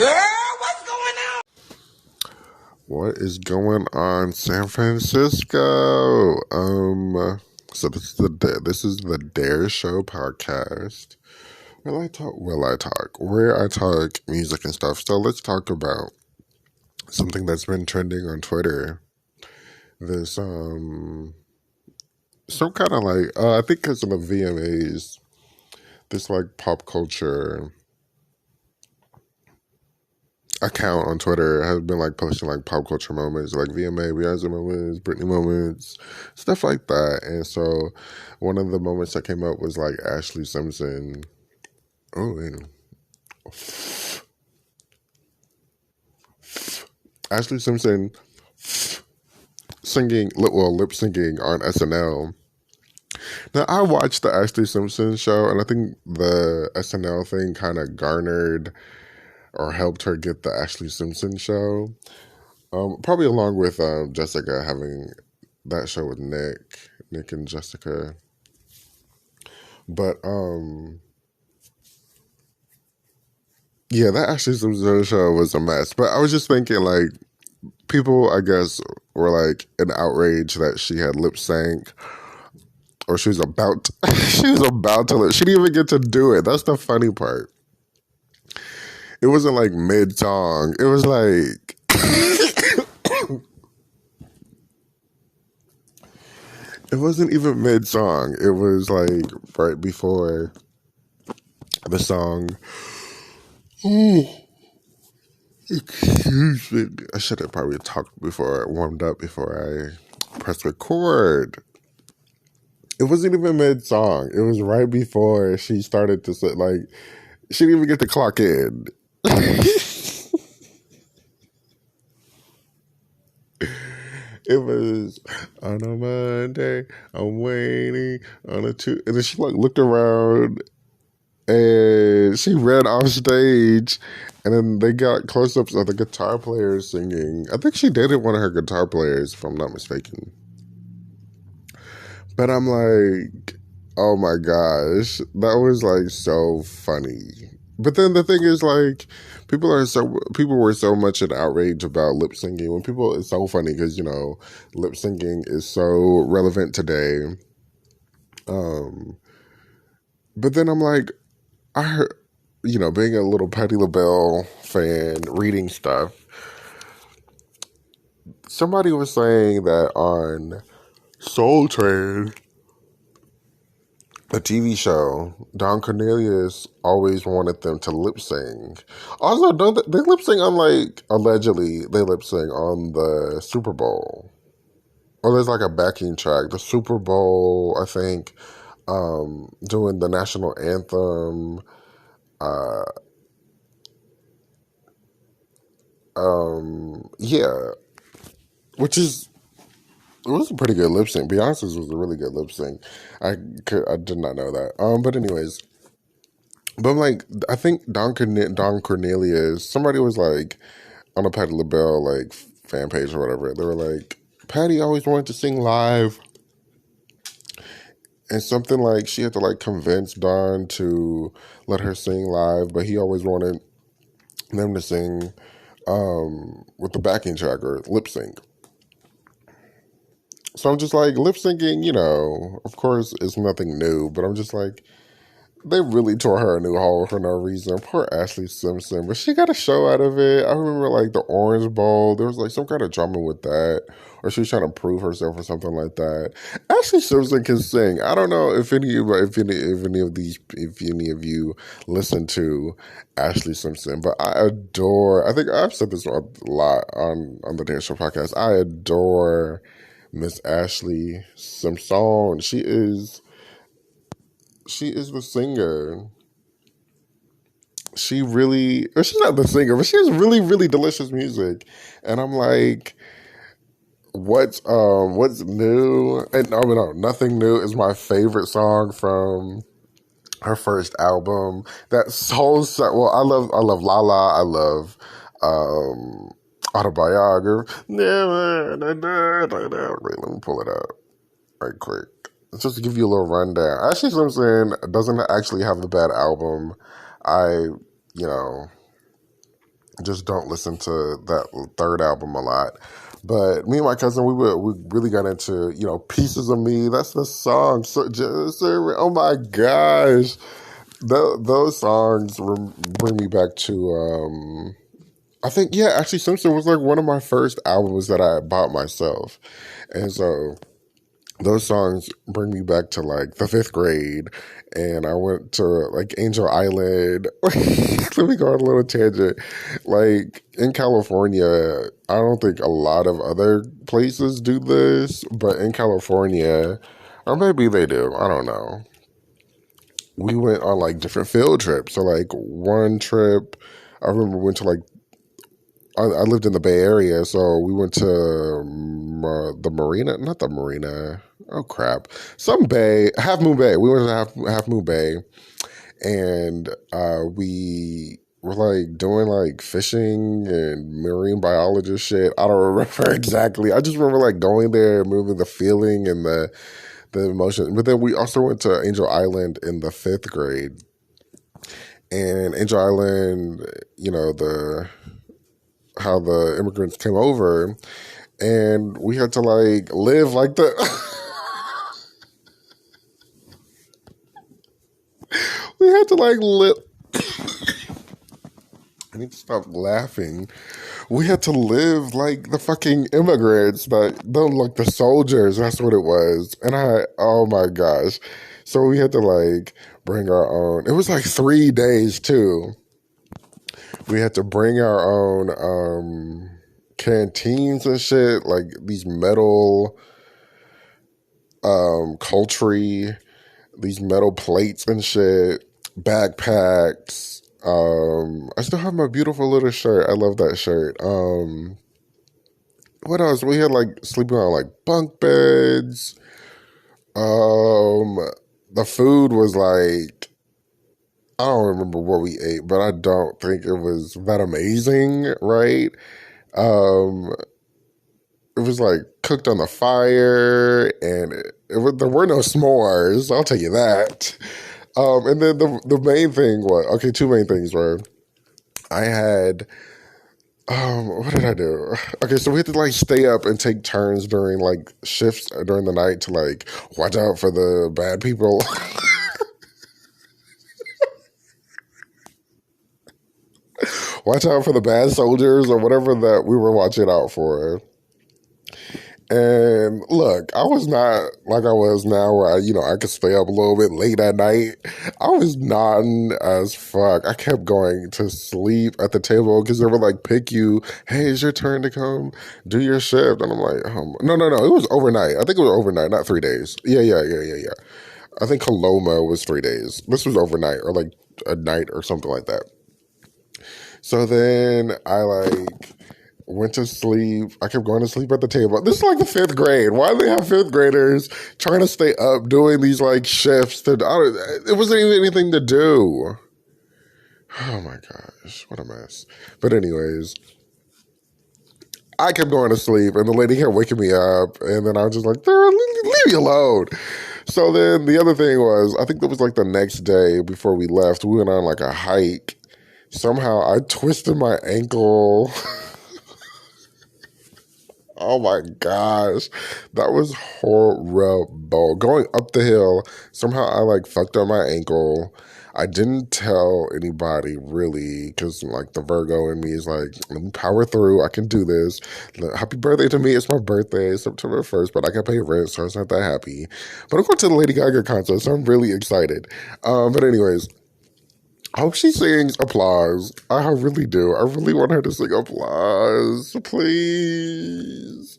what's going on? What is going on, San Francisco? So this is the Dare Show podcast. Where I talk music and stuff. So let's talk about something that's been trending on Twitter. This some kind of like I think because of the VMAs, this like pop culture account on Twitter has been like posting like pop culture moments, like VMA, Beyonce moments, Britney moments, stuff like that. And so one of the moments that came up was like Ashlee Simpson. Oh, wait. Ashlee Simpson lip syncing on SNL. Now, I watched the Ashlee Simpson show, and I think the SNL thing kind of garnered or helped her get the Ashlee Simpson show. Probably along with Jessica having that show with Nick and Jessica. But yeah, that Ashlee Simpson show was a mess. But I was just thinking, like, people, I guess, were like in outrage that she had lip sync, or she was about to lip. She didn't even get to do it. That's the funny part. It wasn't like mid song. It was like it wasn't even mid song. It was like right before the song. Excuse me. I should have probably talked before I warmed up before I pressed record. It wasn't even mid song. It was right before she started to say, like, she didn't even get to clock in. It was on a Monday, I'm waiting on a Tuesday. And then she like looked around and she ran off stage, and then they got close-ups of the guitar players singing. I think she dated one of her guitar players, if I'm not mistaken. But I'm like, oh my gosh, that was like so funny. But then the thing is, like, people were so much in outrage about lip syncing. It's so funny because, you know, lip syncing is so relevant today. But then I'm like, I heard, you know, being a little Patti LaBelle fan, reading stuff, somebody was saying that on Soul Train, a TV show, Don Cornelius always wanted them to lip sync. Also, don't they lip sync on, like, allegedly they lip sync on the Super Bowl. Or there's like a backing track. The Super Bowl, I think, doing the national anthem. Yeah, which is, it was a pretty good lip sync. Beyonce's was a really good lip sync. I did not know that. But anyways, but I'm like, I think Don Cornelius, somebody was like on a Patti LaBelle like fan page or whatever. They were like, Patti always wanted to sing live, and something like she had to like convince Don to let her sing live, but he always wanted them to sing with the backing track or lip sync. So I'm just like, lip syncing, you know, of course, it's nothing new, but I'm just like, they really tore her a new hole for no reason. Poor Ashlee Simpson, but she got a show out of it. I remember like the Orange Bowl. There was like some kind of drama with that, or she was trying to prove herself or something like that. Ashlee Simpson can sing. I don't know if any of you listen to Ashlee Simpson, but I adore. I think I've said this a lot on the Dance Show podcast. I adore Miss Ashlee Simpson. She is the singer. She's not the singer, but she has really, really delicious music. And I'm like, what's new? And no, Nothing New is my favorite song from her first album. That soul, well, I love Lala. I love Autobiography. Wait, let me pull it up right quick. Just to give you a little rundown. Ashlee Simpson doesn't actually have a bad album. I, you know, just don't listen to that third album a lot. But me and my cousin, we really got into, Pieces of Me. That's the song. So just, oh my gosh. Those songs bring me back to, I think, yeah, Ashlee Simpson was like one of my first albums that I bought myself. And so those songs bring me back to like the fifth grade, and I went to like Angel Island. Let me go on a little tangent. Like in California, I don't think a lot of other places do this, but in California, or maybe they do, I don't know. We went on like different field trips. So like one trip, I remember we went to like I lived in the Bay Area, so we went to the marina, not the marina. Oh crap, some bay, Half Moon Bay. We went to Half Moon Bay, and we were like doing like fishing and marine biologist shit. I don't remember exactly. I just remember like going there, moving the feeling and the emotion. But then we also went to Angel Island in the fifth grade, and Angel Island, how the immigrants came over, and we had to like live like the we had to like live. I need to stop laughing. We had to live like the fucking immigrants, like the soldiers. That's what it was. And oh my gosh. So we had to like bring our own. It was like 3 days too. We had to bring our own canteens and shit, like these metal culture, these metal plates and shit, backpacks. I still have my beautiful little shirt. I love that shirt. What else? We had like sleeping on like bunk beds. The food was like, I don't remember what we ate, but I don't think it was that amazing, right? It was like cooked on the fire, and there were no s'mores. I'll tell you that. And then the main thing was, okay, two main things were, I had, what did I do? Okay, so we had to like stay up and take turns during like shifts during the night to like watch out for the bad people. Watch out for the bad soldiers or whatever that we were watching out for. And look, I was not like I was now where I could stay up a little bit late at night. I was nodding as fuck. I kept going to sleep at the table because they were like, pick you. Hey, it's your turn to come do your shift. And I'm like, no. It was overnight. I think it was overnight, not 3 days. Yeah. I think Coloma was 3 days. This was overnight or like a night or something like that. So then I like went to sleep. I kept going to sleep at the table. This is like the fifth grade. Why do they have fifth graders trying to stay up doing these like shifts? It wasn't even anything to do. Oh my gosh, what a mess. But anyways, I kept going to sleep, and the lady kept waking me up, and then I was just like, leave me alone. So then the other thing was, I think that was like the next day before we left, we went on like a hike. Somehow I twisted my ankle. Oh my gosh. That was horrible. Going up the hill, somehow I like fucked up my ankle. I didn't tell anybody really because like the Virgo in me is like, let me power through. I can do this. Happy birthday to me. It's my birthday, September 1st, but I can pay rent, so it's not that happy. But I'm going to the Lady Gaga concert, so I'm really excited. But anyways, I hope she sings Applause. I really do. I really want her to sing Applause. Please.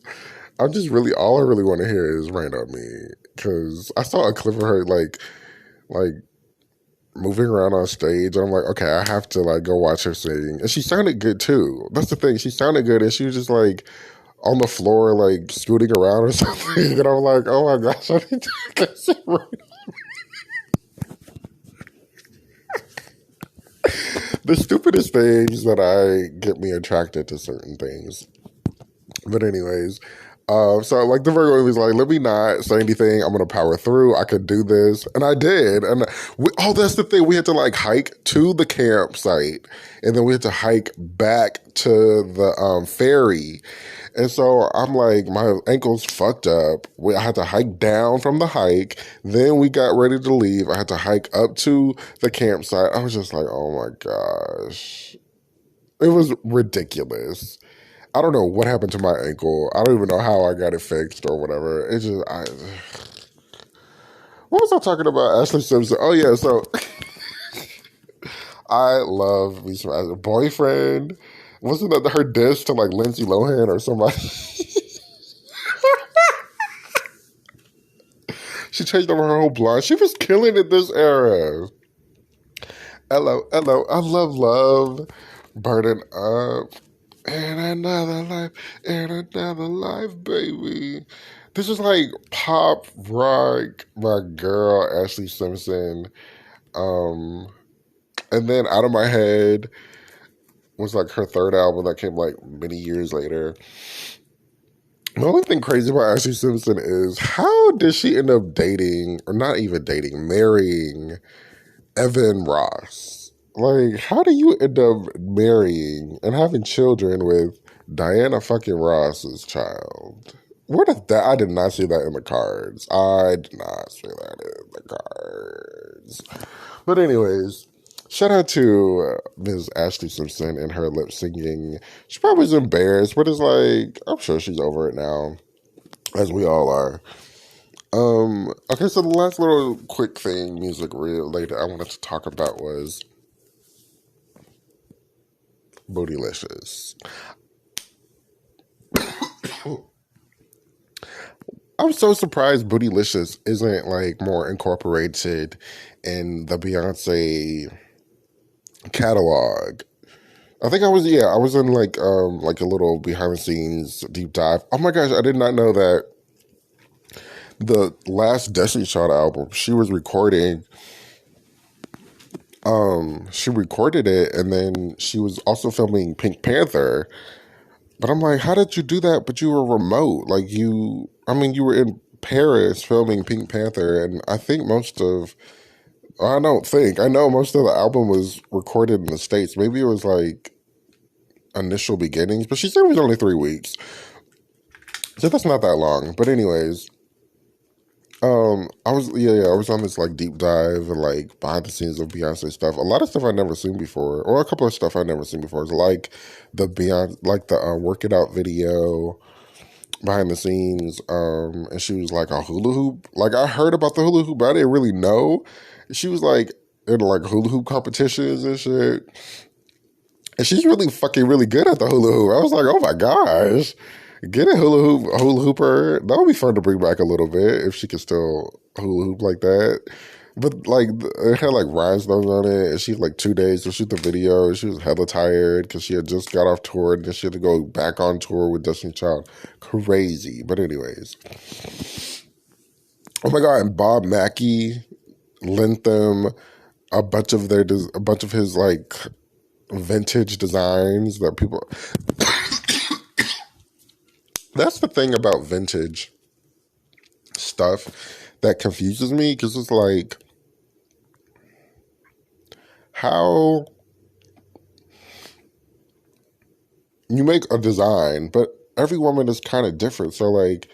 All I really want to hear is Rain on Me. Because I saw a clip of her like moving around on stage. And I'm like, okay, I have to like go watch her sing. And she sounded good too. That's the thing. She sounded good. And she was just like on the floor, like scooting around or something. And I'm like, oh my gosh, I need to sing Rain on Me. The stupidest things that I get me attracted to certain things. But anyways, So like the Virgo was like, let me not say anything. I'm gonna power through. I could do this, and I did. And that's the thing. We had to like hike to the campsite, and then we had to hike back to the ferry. And so I'm like, my ankle's fucked up. I had to hike down from the hike. Then we got ready to leave. I had to hike up to the campsite. I was just like, oh my gosh, it was ridiculous. I don't know what happened to my ankle. I don't even know how I got it fixed or whatever. What was I talking about? Ashlee Simpson. Oh yeah, so I love me some boyfriend. Wasn't that her diss to like Lindsay Lohan or somebody? She changed over her whole blonde. She was killing it this era. Hello, hello. I love love. Burden up. And another life, baby. This is like pop rock, my girl, Ashlee Simpson. Um, and then Out of My Head was like her third album that came like many years later. The only thing crazy about Ashlee Simpson is how did she end up dating, or not even dating, marrying Evan Ross? Like, how do you end up marrying and having children with Diana fucking Ross's child? Where did that? I did not see that in the cards. I did not see that in the cards. But anyways, shout out to Ms. Ashlee Simpson and her lip singing. She probably was embarrassed, but it's like, I'm sure she's over it now, as we all are. Okay, so the last little quick thing, music related, I wanted to talk about was Bootylicious. I'm so surprised Bootylicious isn't like more incorporated in the Beyonce catalog. I think I was in like a little behind the scenes deep dive. Oh my gosh, I did not know that the last Destiny Child album she was recording. She recorded it, and then she was also filming Pink Panther. But I'm like, how did you do that? But you were remote. Like you were in Paris filming Pink Panther, and I know most of the album was recorded in the States. Maybe it was like initial beginnings, but she said it was only 3 weeks. So that's not that long. But anyways, I was on this like deep dive and like behind the scenes of Beyonce stuff. A lot of stuff I'd never seen before, or a couple of stuff I'd never seen before. It's like the Beyonce, like the Work It Out video behind the scenes. And she was like a hula hoop. Like I heard about the hula hoop, but I didn't really know. She was like in like hula hoop competitions and shit. And she's really fucking really good at the hula hoop. I was like, oh my gosh. Get a hula hooper. That would be fun to bring back a little bit if she could still hula hoop like that. But like it had like rhinestones on it, and she had like 2 days to shoot the video. She was hella tired because she had just got off tour, and then she had to go back on tour with Destiny Child. Crazy. But anyways, oh my god! And Bob Mackie lent them a bunch of his like vintage designs that people. That's the thing about vintage stuff that confuses me, because it's like, how you make a design, but every woman is kind of different. So like,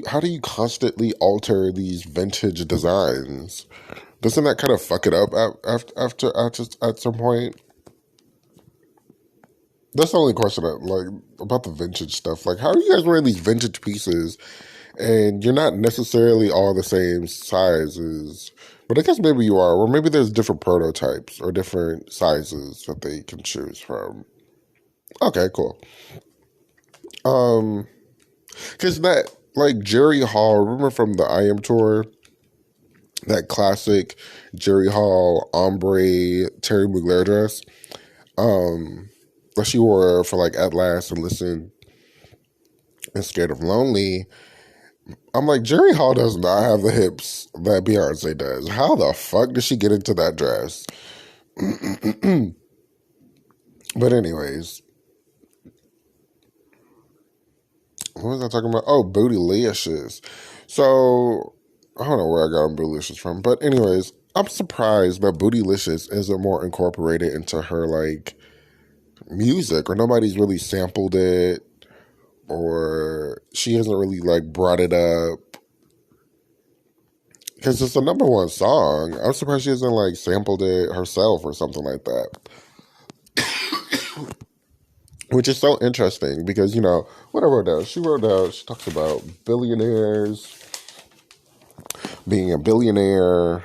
how do you constantly alter these vintage designs? Doesn't that kind of fuck it up at some point? That's the only question about the vintage stuff. Like, how are you guys wearing these vintage pieces and you're not necessarily all the same sizes? But I guess maybe you are, or maybe there's different prototypes or different sizes that they can choose from. Okay, cool. Because that, like, Jerry Hall, remember from the I Am tour, that classic Jerry Hall ombre Terry Mugler dress that she wore for like At Last and Listen and Scared of Lonely. I'm like, Jerry Hall does not have the hips that Beyonce does. How the fuck did she get into that dress? But anyways, what was I talking about? Oh, Bootylicious. So I don't know where I got Bootylicious from, but anyways, I'm surprised that Bootylicious isn't more incorporated into her like music, or nobody's really sampled it, or she hasn't really like brought it up because it's the number one song. I'm surprised she hasn't like sampled it herself or something like that. Which is so interesting because, you know, what I wrote down, she talks about billionaires, being a billionaire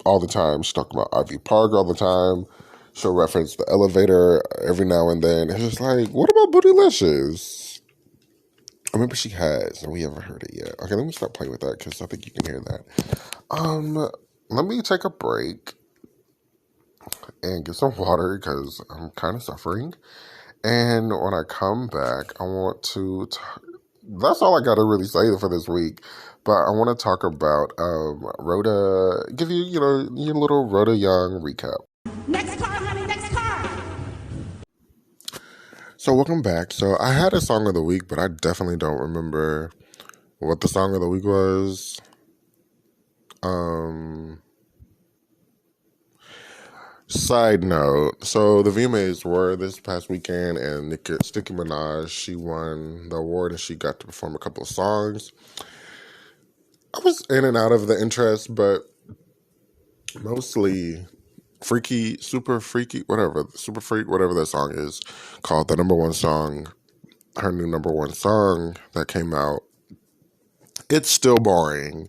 all the time. She talks about Ivy Park all the time. She'll reference the elevator every now and then. It's just like, what about Bootylicious? I remember she has, and we haven't heard it yet. Okay, let me stop playing with that because I think you can hear that. Let me take a break and get some water because I'm kind of suffering. And when I come back, I want to that's all I got to really say for this week. But I want to talk about Rhoda, give you, you know, your little Rhoda Young recap. Next car, honey, next car. So welcome back. So I had a song of the week, but I definitely don't remember what the song of the week was. Side note, so the VMAs were this past weekend, and Nicki Minaj, she won the award, and she got to perform a couple of songs. I was in and out of the interest, but mostly freaky, super freaky, whatever, super freak, whatever that song is called, the number one song, her new number one song that came out. It's still boring.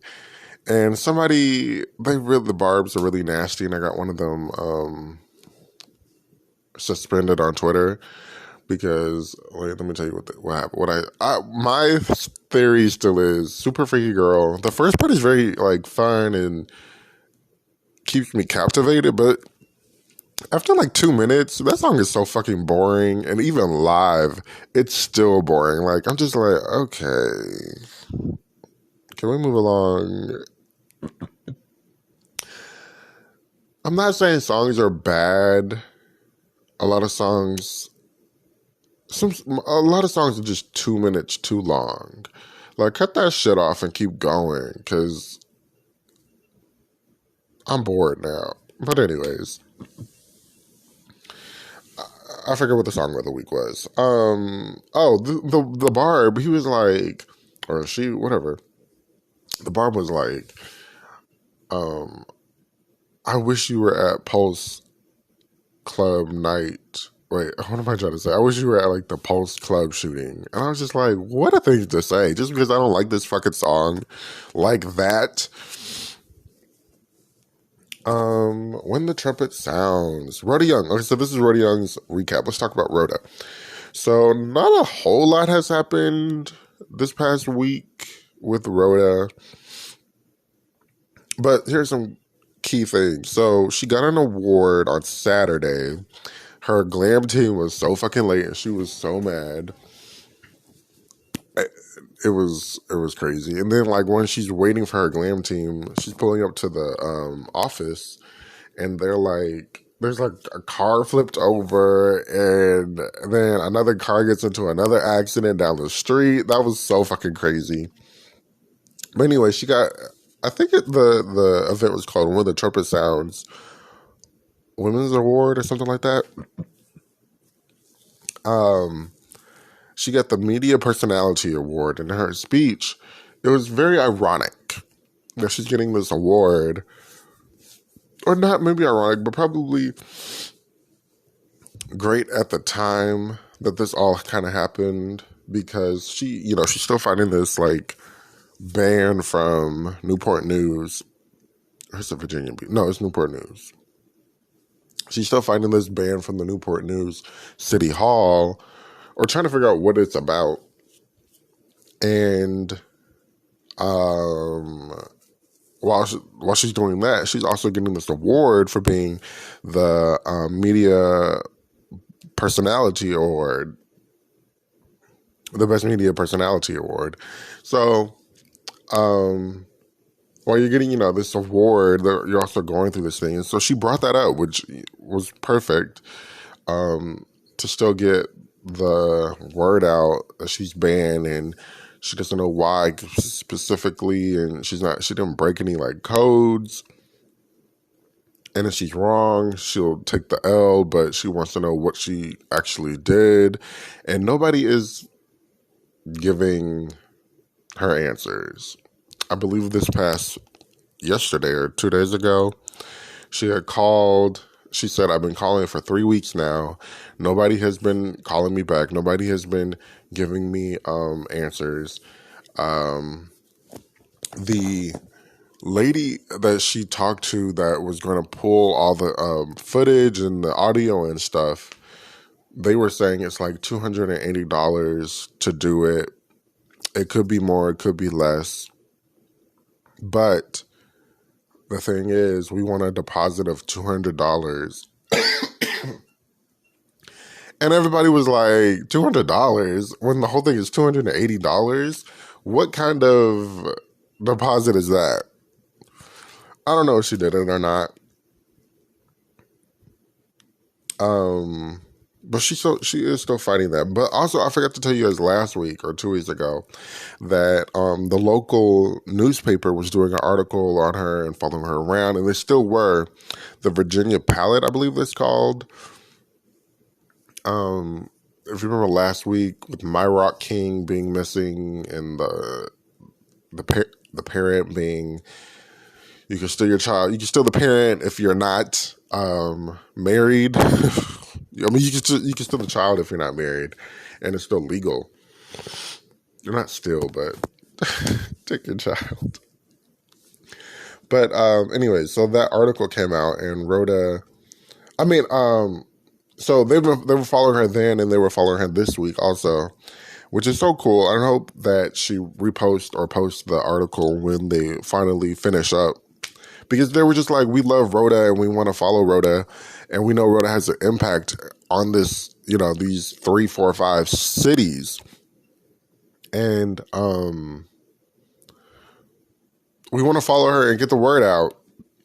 And the barbs are really nasty, and I got one of them suspended on Twitter because, wait, let me tell you what happened. My theory still is super freaky girl. The first part is very like fun and keeps me captivated, but after like 2 minutes, that song is so fucking boring, and even live, it's still boring. Like, I'm just like, okay, can we move along? I'm not saying songs are bad. A lot of songs are just 2 minutes too long. Like, cut that shit off and keep going, because I'm bored now. But anyways, I forget what the song of the week was. The Barb, he was like, or she, whatever. The Barb was like, I wish you were at Pulse Club night. Wait, what am I trying to say? I wish you were at like the Pulse Club shooting. And I was just like, what a thing to say. Just because I don't like this fucking song like that. When the Trumpet Sounds. Rhoda Young. Okay, so this is Rhoda Young's recap. Let's talk about Rhoda. So not a whole lot has happened this past week with Rhoda. But here's some key things. So she got an award on Saturday. Her glam team was so fucking late, and she was so mad. It was crazy. And then like when she's waiting for her glam team, she's pulling up to the office, and they're like, there's like a car flipped over, and then another car gets into another accident down the street. That was so fucking crazy. But anyway, she got, I think the event was called When the Trumpet Sounds Women's Award or something like that. She got the Media Personality Award. And in her speech, it was very ironic that she's getting this award. Or not maybe ironic, but probably great at the time that this all kind of happened, because she's still fighting this like ban from Newport News. Or is it Virginia Beach? No, it's Newport News. She's still fighting this ban from the Newport News City Hall, or trying to figure out what it's about. And while she's doing that, she's also getting this award for being the Media Personality Award, the Best Media Personality Award. So, while you're getting, this award, you're also going through this thing. And so she brought that up, which was perfect, to still get the word out that she's banned, and she doesn't know why specifically, and she didn't break any like codes. And if she's wrong, she'll take the L, but she wants to know what she actually did. And nobody is giving her answers. I believe this past yesterday or 2 days ago, she had called. She said, I've been calling for 3 weeks now. Nobody has been calling me back. Nobody has been giving me answers. The lady that she talked to that was going to pull all the footage and the audio and stuff, they were saying it's like $280 to do it. It could be more, it could be less. But the thing is, we want a deposit of $200. And everybody was like, $200? When the whole thing is $280? What kind of deposit is that? I don't know if she did it or not. But she is still fighting that. But also, I forgot to tell you guys last week or 2 weeks ago that the local newspaper was doing an article on her and following her around, and they still were. The Virginia Pallet, I believe it's called. If you remember last week with My Rock King being missing and the parent being, you can steal your child. You can steal the parent if you're not married. I mean, you can steal the child if you're not married, and it's still legal. You're not still, but take your child. But anyway, so that article came out, and Rhoda. So they were following her then, and they were following her this week also, which is so cool. I hope that she reposts or posts the article when they finally finish up. Because they were just like, we love Rhoda and we want to follow Rhoda. And we know Rhoda has an impact on this, these 3, 4, 5 cities. And we want to follow her and get the word out.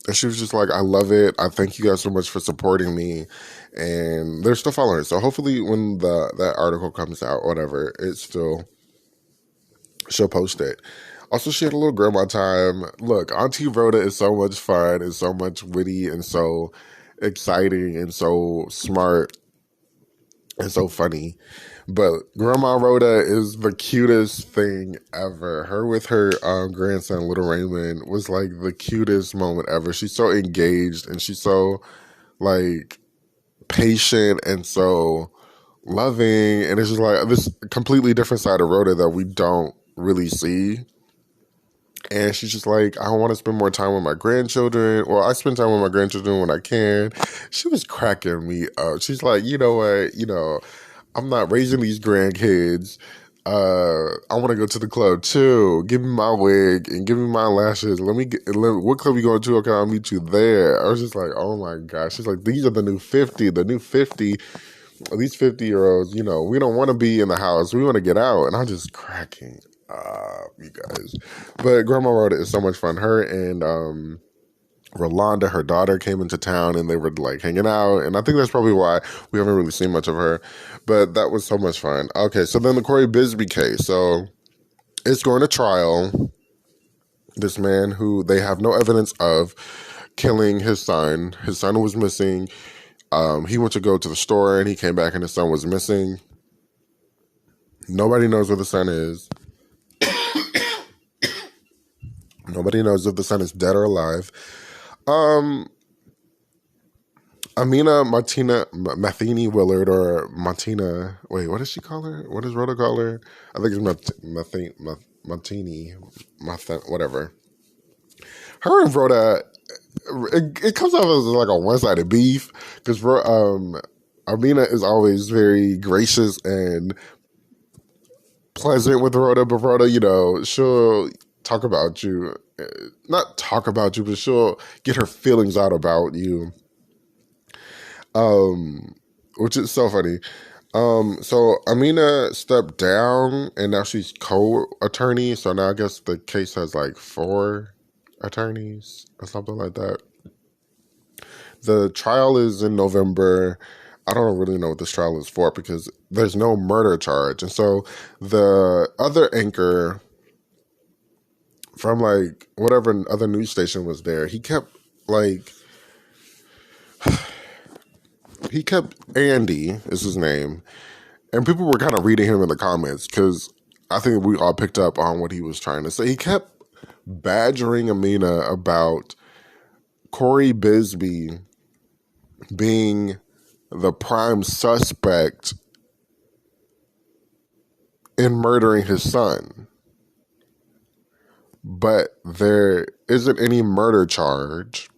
And she was just like, I love it. I thank you guys so much for supporting me. And they're still following her. So hopefully when that article comes out, whatever, she'll post it. Also, she had a little grandma time. Look, Auntie Rhoda is so much fun and so much witty and so exciting and so smart and so funny. But Grandma Rhoda is the cutest thing ever. Her with her grandson, Little Raymond, was like the cutest moment ever. She's so engaged and she's so like patient and so loving. And it's just like this completely different side of Rhoda that we don't really see. And she's just like, I want to spend more time with my grandchildren. Well, I spend time with my grandchildren when I can. She was cracking me up. She's like, you know what? I'm not raising these grandkids. I want to go to the club too. Give me my wig and give me my lashes. What club you going to? Okay, I'll meet you there. I was just like, oh my gosh. She's like, these are the new 50. The new 50. These 50-year-olds, we don't want to be in the house. We want to get out. And I'm just cracking you guys. But Grandma Rhoda is so much fun. Her and Rolanda, her daughter, came into town and they were like hanging out. And I think that's probably why we haven't really seen much of her. But that was so much fun. Okay, so then the Corey Bisbee case. So it's going to trial. This man who they have no evidence of killing his son. His son was missing. He went to go to the store and he came back and his son was missing. Nobody knows where the son is. Nobody knows if the son is dead or alive. Amina Matheny Willard or Martina. Wait, what does she call her? What does Rhoda call her? I think it's Martini, whatever. Her and Rhoda, it comes off as like a one-sided beef because Amina is always very gracious and pleasant with Rhoda, but Rhoda, she'll talk about you. Not talk about you, but she'll get her feelings out about you. Which is so funny. So Amina stepped down and now she's co-attorney. So now I guess the case has like 4 attorneys or something like that. The trial is in November. I don't really know what this trial is for because there's no murder charge. And so the other anchor from like whatever other news station was there, he kept Andy is his name, and people were kind of reading him in the comments because I think we all picked up on what he was trying to say. He kept badgering Amina about Corey Bisbee being the prime suspect in murdering his son. But there isn't any murder charge.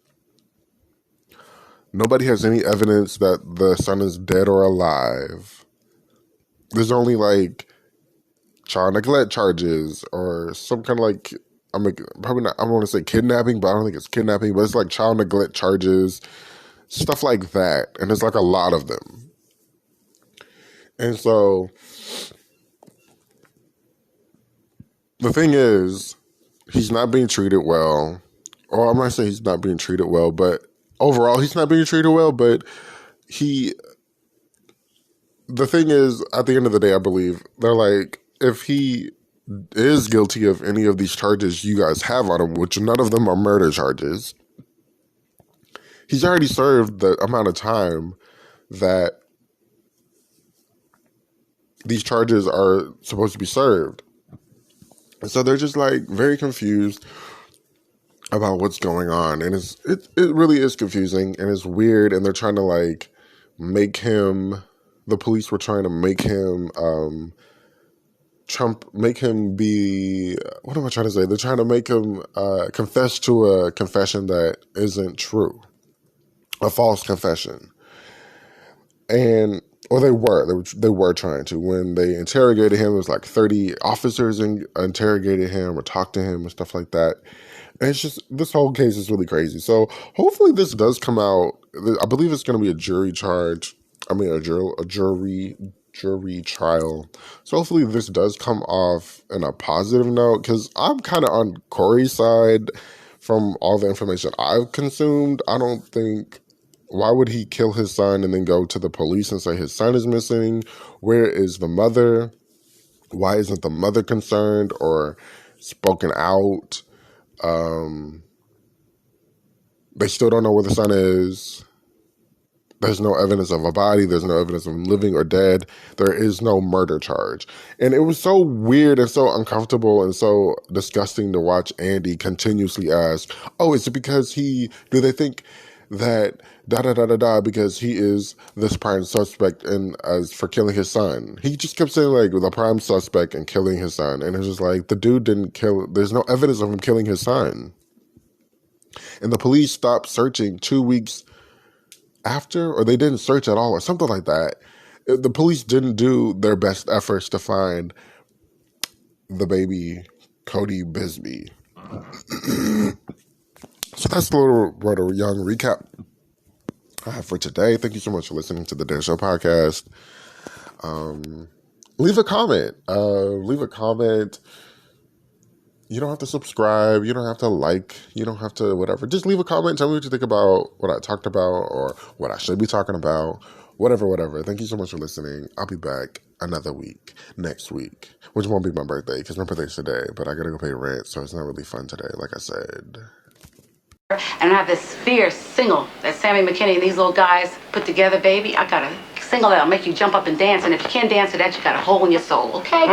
Nobody has any evidence that the son is dead or alive. There's only like child neglect charges or some kind of like, probably not, I don't want to say kidnapping, but I don't think it's kidnapping, but it's like child neglect charges, stuff like that. And there's like a lot of them. And so the thing is, he's not being treated well. Or I'm not saying he's not being treated well, but overall he's not being treated well. But the thing is, at the end of the day, I believe they're like, if he is guilty of any of these charges you guys have on him, which none of them are murder charges, he's already served the amount of time that these charges are supposed to be served. And so they're just like very confused about what's going on. And it really is confusing and it's weird. And they're trying to like make him, the police were trying to make him, make him be, what am I trying to say? They're trying to make him confess to a confession that isn't true, a false confession. Or they were trying to. When they interrogated him, it was like 30 officers interrogated him or talked to him and stuff like that. And it's just, this whole case is really crazy. So hopefully this does come out. I believe it's going to be a jury charge. I mean, a jury trial. So hopefully this does come off in a positive note, because I'm kind of on Corey's side from all the information I've consumed. I don't think, why would he kill his son and then go to the police and say his son is missing? Where is the mother? Why isn't the mother concerned or spoken out? They still don't know where the son is. There's no evidence of a body. There's no evidence of him living or dead. There is no murder charge. And it was so weird and so uncomfortable and so disgusting to watch Andy continuously ask, oh, is it because do they think that because he is this prime suspect and as for killing his son? He just kept saying like the prime suspect and killing his son. And it's just like, the dude didn't kill, there's no evidence of him killing his son. And the police stopped searching 2 weeks after, or they didn't search at all or something like that. The police didn't do their best efforts to find the baby Cody Bisbee. So that's the little Rhoda Young recap I have for today. Thank you so much for listening to the Dare Show podcast. Leave a comment. You don't have to subscribe. You don't have to like. You don't have to whatever. Just leave a comment. Tell me what you think about what I talked about or what I should be talking about. Whatever. Thank you so much for listening. I'll be back another week, next week, which won't be my birthday because my birthday's today, but I got to go pay rent, so it's not really fun today, like I said. And I have this fierce single that Sammy McKinney and these little guys put together, baby. I got a single that'll make you jump up and dance, and if you can't dance to that, you got a hole in your soul, okay?